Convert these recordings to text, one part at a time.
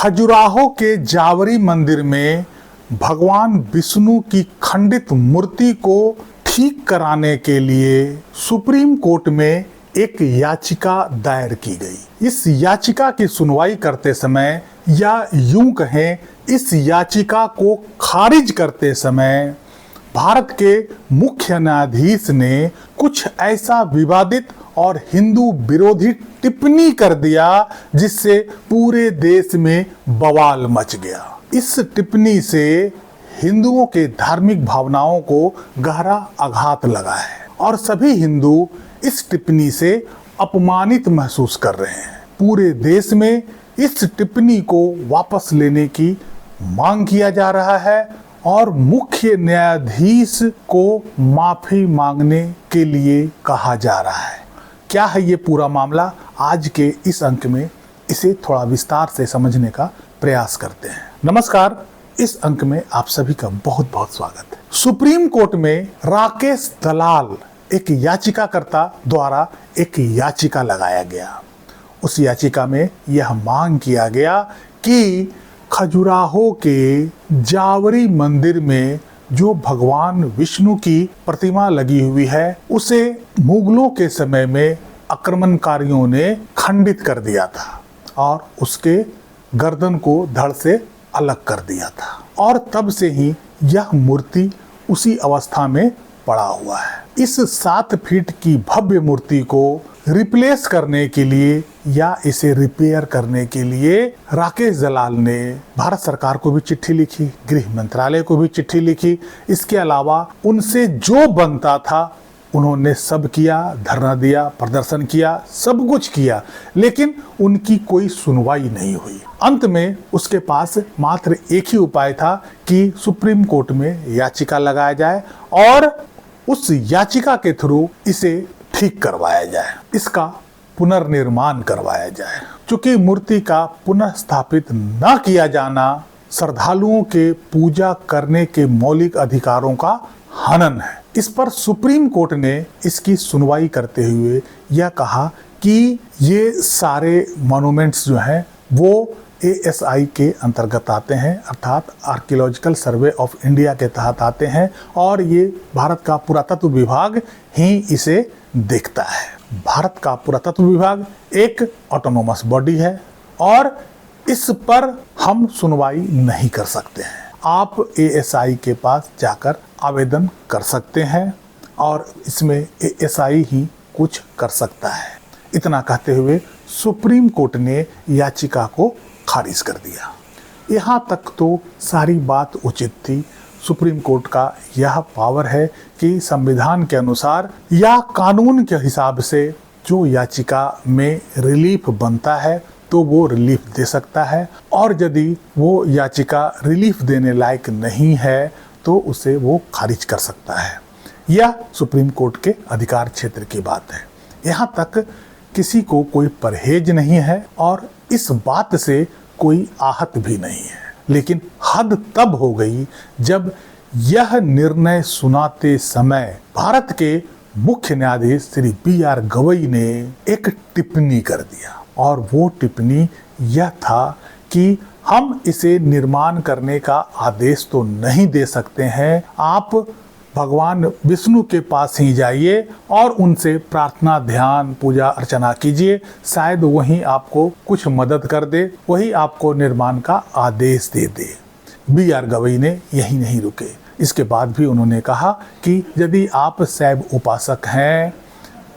खजुराहो के जावरी मंदिर में भगवान विष्णु की खंडित मूर्ति को ठीक कराने के लिए सुप्रीम कोर्ट में एक याचिका दायर की गई। इस याचिका की सुनवाई करते समय या यूं कहें इस याचिका को खारिज करते समय भारत के मुख्य न्यायाधीश ने कुछ ऐसा विवादित और हिंदू विरोधी टिप्पणी कर दिया जिससे पूरे देश में बवाल मच गया। इस टिप्पणी से हिंदुओं के धार्मिक भावनाओं को गहरा आघात लगा है और सभी हिंदू इस टिप्पणी से अपमानित महसूस कर रहे हैं। पूरे देश में इस टिप्पणी को वापस लेने की मांग किया जा रहा है और मुख्य न्यायाधीश को माफी मांगने के लिए कहा जा रहा है। क्या है ये पूरा मामला? आज के इस अंक में इसे थोड़ा विस्तार से समझने का प्रयास करते हैं। नमस्कार, इस अंक में आप सभी का बहुत बहुत स्वागत है। सुप्रीम कोर्ट में राकेश दलाल एक याचिकाकर्ता द्वारा एक याचिका लगाया गया। उस याचिका में यह मांग किया गया कि खजुराहो के जावरी मंदिर में जो भगवान विष्णु की प्रतिमा लगी हुई है उसे मुगलों के समय में आक्रमणकारियों ने खंडित कर दिया था और उसके गर्दन को धड़ से अलग कर दिया था और तब से ही यह मूर्ति उसी अवस्था में पड़ा हुआ है। इस 7 फीट की भव्य मूर्ति को रिप्लेस करने के लिए या इसे रिपेयर करने के लिए राकेश दलाल ने भारत सरकार को भी चिट्ठी लिखी, गृह मंत्रालय को भी चिट्ठी लिखी। इसके अलावा उनसे जो बनता था उन्होंने सब किया, धरना दिया, प्रदर्शन किया, सब कुछ किया, लेकिन उनकी कोई सुनवाई नहीं हुई। अंत में उसके पास मात्र एक ही उपाय था कि सुप्रीम कोर्ट में याचिका लगाया जाए और उस याचिका के थ्रू इसे ठीक करवाया जाए, इसका पुनर्निर्माण करवाया जाए। क्योंकि मूर्ति का पुनर्स्थापित न किया जाना श्रद्धालुओं के पूजा करने के मौलिक अधिकारों का हनन है। इस पर सुप्रीम कोर्ट ने इसकी सुनवाई करते हुए यह कहा कि ये सारे मॉन्यूमेंट्स जो हैं वो ASI के अंतर्गत आते हैं, अर्थात आर्कियोलॉजिकल सर्वे ऑफ इंडिया के तहत आते हैं और ये भारत का पुरातत्व विभाग ही इसे देखता है। भारत का पुरातत्व विभाग एक ऑटोनोमस बॉडी है और इस पर हम सुनवाई नहीं कर सकते हैं। आप ASI के पास जाकर आवेदन कर सकते हैं और इसमें ASI ही कुछ कर सकता है। इतना कहते हुए सुप्रीम कोर्ट ने याचिका को खारिज कर दिया। यहाँ तक तो सारी बात उचित थी। सुप्रीम कोर्ट का यह पावर है कि संविधान के अनुसार या कानून के हिसाब से जो याचिका में रिलीफ बनता है तो वो रिलीफ दे सकता है और यदि वो याचिका रिलीफ देने लायक नहीं है तो उसे वो खारिज कर सकता है। यह सुप्रीम कोर्ट के अधिकार क्षेत्र की बात है। यहाँ तक किसी को कोई परहेज नहीं है और इस बात से कोई आहत भी नहीं है, लेकिन हद तब हो गई जब यह निर्णय सुनाते समय भारत के मुख्य न्यायाधीश श्री BR गवई ने एक टिप्पणी कर दिया और वो टिप्पणी यह था कि हम इसे निर्माण करने का आदेश तो नहीं दे सकते हैं, आप भगवान विष्णु के पास ही जाइए और उनसे प्रार्थना, ध्यान, पूजा अर्चना कीजिए, शायद वही आपको कुछ मदद कर दे, वही आपको निर्माण का आदेश दे दे। BR गवई ने यही नहीं रुके। इसके बाद भी उन्होंने कहा कि यदि आप शैव उपासक हैं,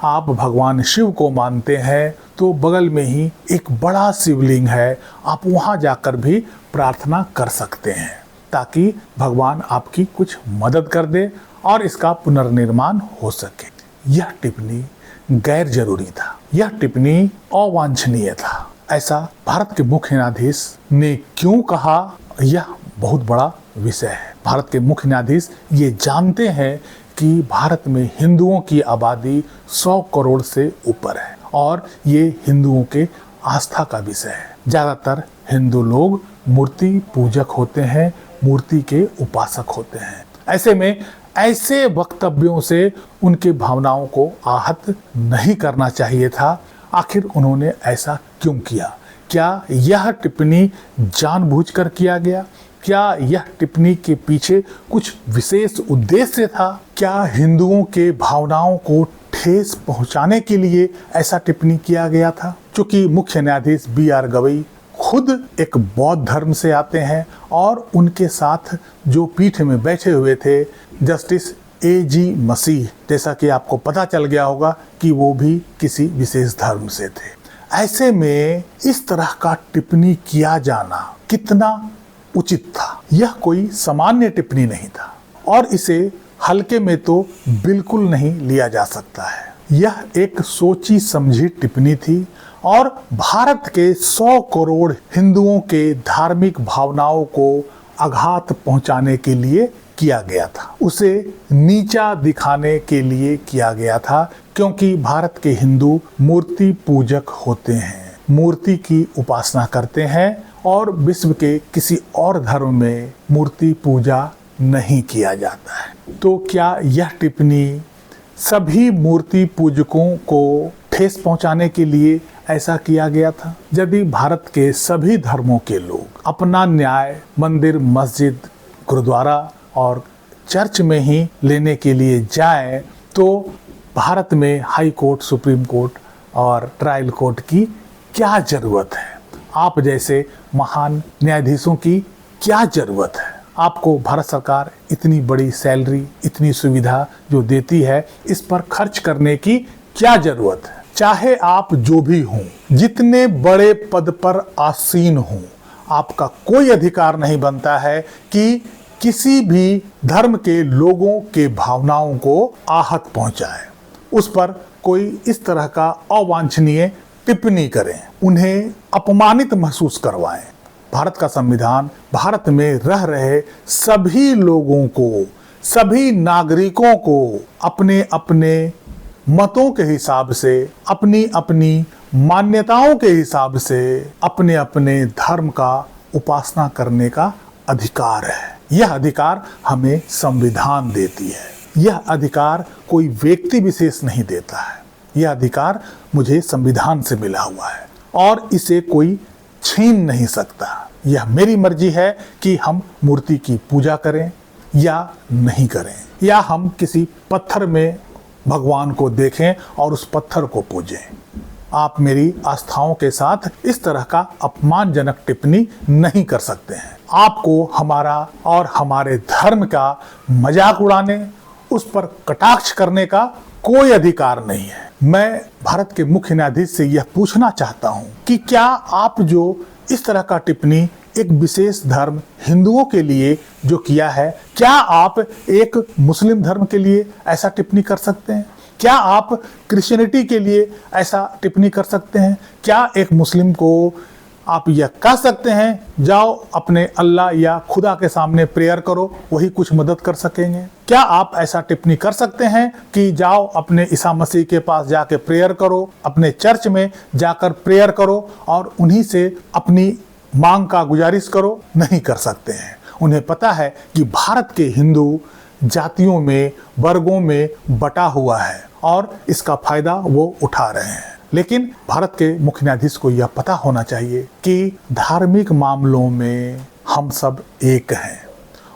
आप भगवान शिव को मानते हैं तो बगल में ही एक बड़ा शिवलिंग है, आप वहाँ जाकर भी प्रार्थना कर सकते हैं ताकि भगवान आपकी कुछ मदद कर दे और इसका पुनर्निर्माण हो सके। यह टिप्पणी गैर जरूरी था, यह टिप्पणी अवांछनीय था। ऐसा भारत के मुख्य न्यायाधीश ने क्यों कहा, यह बहुत बड़ा विषय है। भारत के मुख्य न्यायाधीश ये जानते हैं कि भारत में हिंदुओं की आबादी 100 करोड़ से ऊपर है और ये हिंदुओं के आस्था का विषय है। ज़्यादातर हिंदू लोग मूर्ति पूजक होते हैं, मूर्ति के उपासक होते हैं। ऐसे में ऐसे वक्तव्यों से उनके भावनाओं को आहत नहीं करना चाहिए था। आखिर उन्होंने ऐसा क्यों किया? क्या यह टिप्पणी जानबूझकर किया गया? क्या यह टिप्पणी के पीछे कुछ विशेष उद्देश्य था? क्या हिंदुओं के भावनाओं को ठेस पहुंचाने के लिए ऐसा टिप्पणी किया गया था? चूंकि मुख्य न्यायाधीश B.R. गवई खुद एक बौद्ध धर्म से आते हैं और उनके साथ जो पीठ में बैठे हुए थे जस्टिस A.G. मसीह, जैसा कि आपको पता चल गया होगा कि वो भी किसी विशेष धर्म से थे। ऐसे में इस तरह का टिप्पणी किया जाना कितना उचित था? यह कोई सामान्य टिप्पणी नहीं था और इसे हल्के में तो बिल्कुल नहीं लिया जा सकता है। यह एक सोची समझी टिप्पणी थी और भारत के 100 करोड़ हिंदुओं के धार्मिक भावनाओं को आघात पहुंचाने के लिए किया गया था। उसे नीचा दिखाने के लिए किया गया था, क्योंकि भारत के हिंदू मूर्ति पूजक होते हैं, मूर्ति की उपासना करते हैं और विश्व के किसी और धर्म में मूर्ति पूजा नहीं किया जाता है। तो क्या यह टिप्पणी सभी मूर्ति पूजकों को ठेस पहुंचाने के लिए ऐसा किया गया था? यदि भारत के सभी धर्मों के लोग अपना न्याय मंदिर, मस्जिद, गुरुद्वारा और चर्च में ही लेने के लिए जाएं, तो भारत में हाई कोर्ट, सुप्रीम कोर्ट और ट्रायल कोर्ट की क्या जरूरत है? आप जैसे महान न्यायाधीशों की क्या जरूरत है? आपको भारत सरकार इतनी बड़ी सैलरी, इतनी सुविधा जो देती है, इस पर खर्च करने की क्या जरूरत है? चाहे आप जो भी हों, जितने बड़े पद पर आसीन हों, आपका कोई अधिकार नहीं बनता है कि किसी भी धर्म के लोगों के भावनाओं को आहत पहुंचाए, उस पर कोई इस तरह का अवांछनीय टिप्पणी करें, उन्हें अपमानित महसूस करवाएं। भारत का संविधान भारत में रह रहे सभी लोगों को, सभी नागरिकों को अपने अपने मतों के हिसाब से, अपनी अपनी मान्यताओं के हिसाब से, अपने अपने धर्म का उपासना करने का अधिकार है। यह अधिकार हमें संविधान देती है। यह अधिकार कोई व्यक्ति विशेष नहीं देता है। यह अधिकार मुझे संविधान से मिला हुआ है और इसे कोई छीन नहीं सकता। यह मेरी मर्जी है कि हम मूर्ति की पूजा करें या नहीं करें, या हम किसी पत्थर में भगवान को देखें और उस पत्थर को पूजें। आप मेरी आस्थाओं के साथ इस तरह का अपमानजनक टिप्पणी नहीं कर सकते हैं। आपको हमारा और हमारे धर्म का मजाक उड़ाने, उस पर कटाक्ष करने का कोई अधिकार नहीं है। मैं भारत के मुख्य न्यायाधीश से यह पूछना चाहता हूं कि क्या आप जो इस तरह का टिप्पणी एक विशेष धर्म हिंदुओं के लिए जो किया है, क्या आप एक मुस्लिम धर्म के लिए ऐसा टिप्पणी कर सकते हैं? क्या आप क्रिश्चियनिटी के लिए ऐसा टिप्पणी कर सकते हैं? क्या एक मुस्लिम को आप यह कह सकते हैं जाओ अपने अल्लाह या खुदा के सामने प्रेयर करो, वही कुछ मदद कर सकेंगे? क्या आप ऐसा टिप्पणी कर सकते हैं कि जाओ अपने ईसा मसीह के पास जाके प्रेयर करो, अपने चर्च में जाकर प्रेयर करो और उन्हीं से अपनी मांग का गुजारिश करो? नहीं कर सकते हैं। उन्हें पता है कि भारत के हिंदू जातियों में, वर्गों में बटा हुआ है और इसका फायदा वो उठा रहे हैं। लेकिन भारत के मुख्य न्यायाधीश को यह पता होना चाहिए कि धार्मिक मामलों में हम सब एक हैं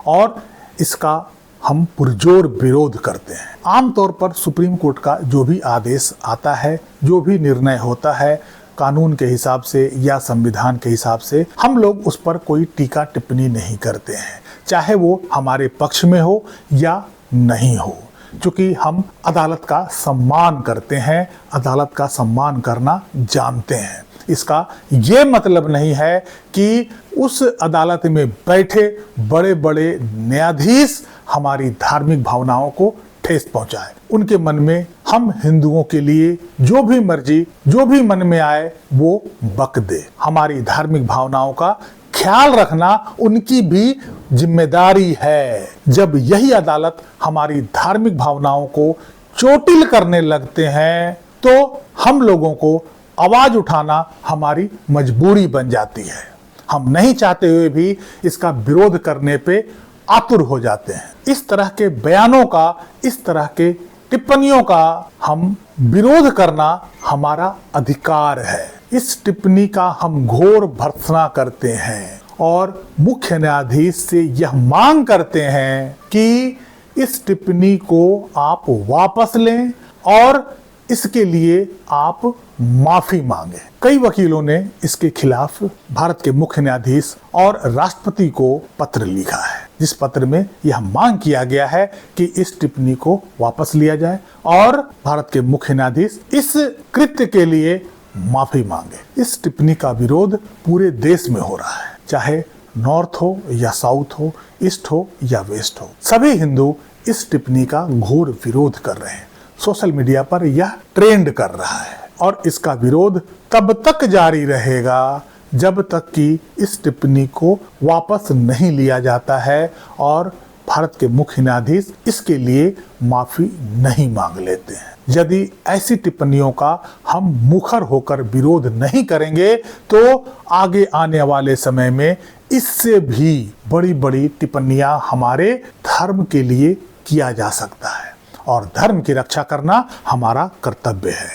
और इसका हम पुरजोर विरोध करते हैं। आमतौर पर सुप्रीम कोर्ट का जो भी आदेश आता है, जो भी निर्णय होता है, कानून के हिसाब से या संविधान के हिसाब से, हम लोग उस पर कोई टीका टिप्पणी नहीं करते हैं, चाहे वो हमारे पक्ष में हो या नहीं हो, क्योंकि हम अदालत का सम्मान करते हैं, अदालत का सम्मान करना जानते हैं। इसका ये मतलब नहीं है कि उस अदालत में बैठे बड़े बड़े न्यायाधीश हमारी धार्मिक भावनाओं को ठेस पहुंचाए। उनके मन में हम हिंदुओं के लिए जो भी मर्जी, जो भी मन में आए वो बक दे। हमारी धार्मिक भावनाओं का ख्याल रखना उनकी भी जिम्मेदारी है। जब यही अदालत हमारी धार्मिक भावनाओं को चोटिल करने लगते हैं तो हम लोगों को आवाज उठाना हमारी मजबूरी बन जाती है। हम नहीं चाहते हुए भी इसका विरोध करने पे आतुर हो जाते हैं। इस तरह के बयानों का, इस तरह के टिप्पणियों का हम विरोध करना हमारा अधिकार है। इस टिप्पणी का हम घोर भर्त्सना करते हैं और मुख्य न्यायाधीश से यह मांग करते हैं कि इस टिप्पणी को आप वापस लें और इसके लिए आप माफी मांगे। कई वकीलों ने इसके खिलाफ भारत के मुख्य न्यायाधीश और राष्ट्रपति को पत्र लिखा है, जिस पत्र में यह मांग किया गया है कि इस टिप्पणी को वापस लिया जाए और भारत के मुख्य न्यायाधीश इस कृत्य के लिए माफी मांगे। इस टिप्पणी का विरोध पूरे देश में हो रहा है, चाहे नॉर्थ हो या साउथ हो, ईस्ट हो या वेस्ट हो। सभी हिंदू इस टिप्पणी का घोर विरोध कर रहे हैं। सोशल मीडिया पर यह ट्रेंड कर रहा है और इसका विरोध तब तक जारी रहेगा जब तक कि इस टिप्पणी को वापस नहीं लिया जाता है और भारत के मुख्य न्यायाधीश इसके लिए माफी नहीं मांग लेते हैं। यदि ऐसी टिप्पणियों का हम मुखर होकर विरोध नहीं करेंगे तो आगे आने वाले समय में इससे भी बड़ी बड़ी टिप्पणियां हमारे धर्म के लिए किया जा सकता है और धर्म की रक्षा करना हमारा कर्तव्य है।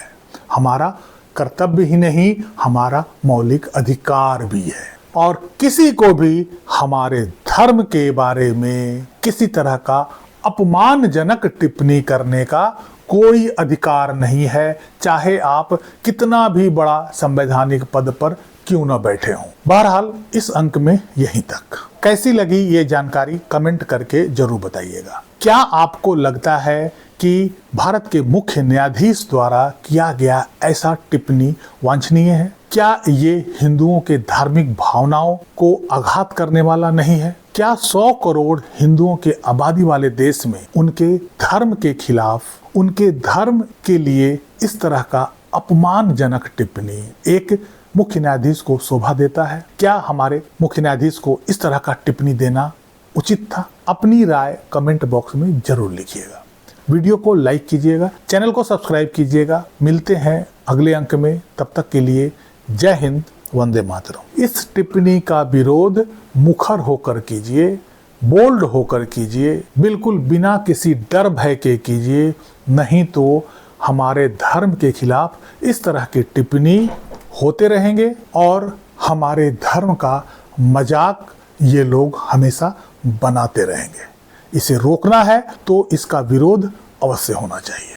हमारा कर्तव्य ही नहीं, हमारा मौलिक अधिकार भी है और किसी को भी हमारे धर्म के बारे में किसी तरह का अपमानजनक टिप्पणी करने का कोई अधिकार नहीं है, चाहे आप कितना भी बड़ा संवैधानिक पद पर क्यों न बैठे हों। बहरहाल इस अंक में यहीं तक। कैसी लगी ये जानकारी कमेंट करके जरूर बताइएगा। क्या आपको लगता है कि भारत के मुख्य न्यायाधीश द्वारा किया गया ऐसा टिप्पणी वांछनीय है? क्या ये हिंदुओं के धार्मिक भावनाओं को आघात करने वाला नहीं है? क्या 100 करोड़ हिंदुओं के आबादी वाले देश में उनके धर्म के खिलाफ, उनके धर्म के लिए इस तरह का अपमानजनक टिप्पणी एक मुख्य न्यायाधीश को शोभा देता है? क्या हमारे मुख्य न्यायाधीश को इस तरह का टिप्पणी देना उचित था? अपनी राय कमेंट बॉक्स में जरूर लिखिएगा। वीडियो को लाइक कीजिएगा, चैनल को सब्सक्राइब कीजिएगा। मिलते हैं अगले अंक में, तब तक के लिए जय हिंद, वंदे मातरम। इस टिप्पणी का विरोध मुखर होकर कीजिए, बोल्ड होकर कीजिए, बिल्कुल बिना किसी डर भय के कीजिए, नहीं तो हमारे धर्म के खिलाफ इस तरह की टिप्पणी होते रहेंगे और हमारे धर्म का मजाक ये लोग हमेशा बनाते रहेंगे। इसे रोकना है तो इसका विरोध अवश्य होना चाहिए।